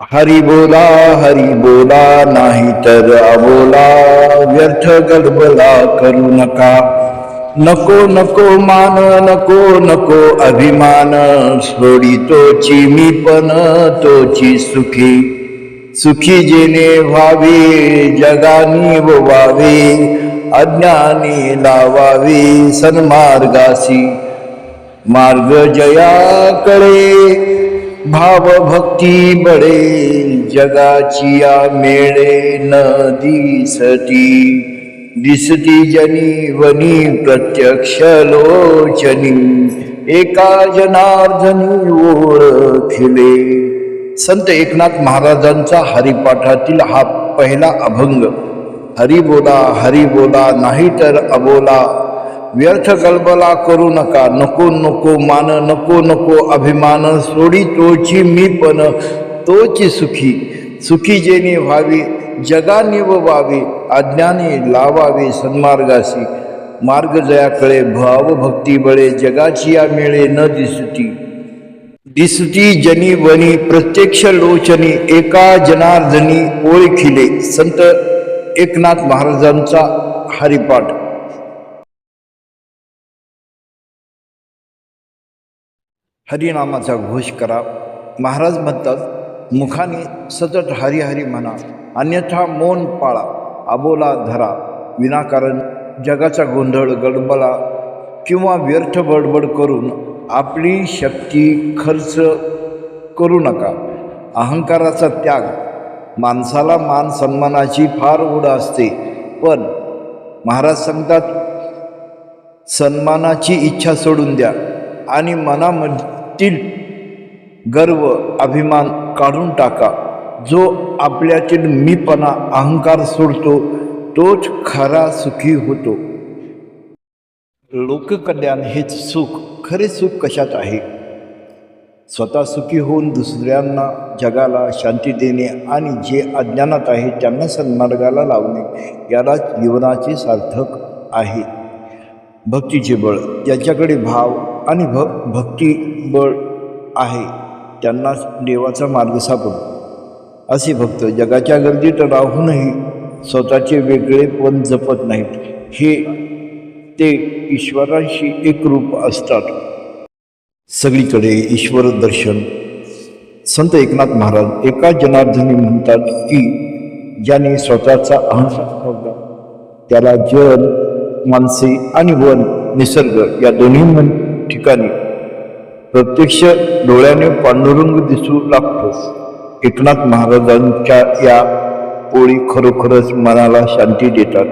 हरी बोला नाही तर अबोला, व्यर्थ गडबडा करू नका. नको नको मान, नको नको अभिमान, सोडितोची मी पण तोची सुखी. सुखी जेणे व्हावे जगानी व्हावे, अज्ञानी लावावे सन्मार्गासी. मार्ग जयाकडे भाव भक्ती बळे, जगाची या मेळे न दिसती. दिसती जनी वनी प्रत्यक्ष लोचनी, एका जनार्दनी ओळखले. संत एकनाथ महाराजांचा हरिपाठातील हा पहिला अभंग. हरी बोला नाही तर अबोला, व्यर्थ गलबला करू नका. नको नको मान, नको नको अभिमान, सोडितोची मी पण तोची सुखी. सुखी जेणे व्हावे जगाने व्हावे, अज्ञानी लावावे सन्मार्गासी. मार्ग जयाकडे भाव भक्ती बळे, जगाची या मेळे न दिसती. दिसती जनी वनी प्रत्यक्ष लोचनी, एका जनार्दनी ओळखिले. संत एकनाथ महाराजांचा हरिपाठ. हरिनामाचा घोष करा. महाराज म्हणतात, मुखाने सतत हरी हरी म्हणा, अन्यथा मौन पाळा. अबोला धरा, विनाकारण जगाचा गोंधळ गडबडा किंवा व्यर्थ बडबड करून आपली शक्ती खर्च करू नका. अहंकाराचा त्याग. माणसाला मान सन्मानाची फार ओढ असते, पण महाराज सांगतात, सन्मानाची इच्छा सोडून द्या आणि मनामधील गर्व अभिमान काढून टाका. जो आपल्यातील मीपणा अहंकार सोडतो तोच खरा सुखी होतो. लोककल्याण हेच सुख. खरे सुख कशात आहे? स्वतः सुखी होऊन दुसऱ्यांना जगाला शांती देणे आणि जे अज्ञानात आहे त्यांना सन्मार्गाला लावणे, यालाच जीवनाचे सार्थक आहे. भक्तीचे बळ. ज्याच्याकडे भाव आणि भक्ती बळ आहे त्यांनाच देवाचा मार्ग सापडतो. असे भक्त जगाच्या गर्दीत राहूनही स्वतःचे वेगळेपण जपत नाहीत. ते ईश्वराशी एकरूप असतात. सगळीकडे ईश्वर दर्शन. संत एकनाथ महाराज एका जनार्दनी म्हणतात की ज्याने स्वतःचा अहंकार सोडला त्याला जल, माणसे आणि वन, निसर्ग या दोन्ही ठिकाणी प्रत्यक्ष डोळ्याने पांडुरंग दिसू लागतो. एकनाथ महाराजांच्या या ओळी खरोखरच मनाला शांती देतात.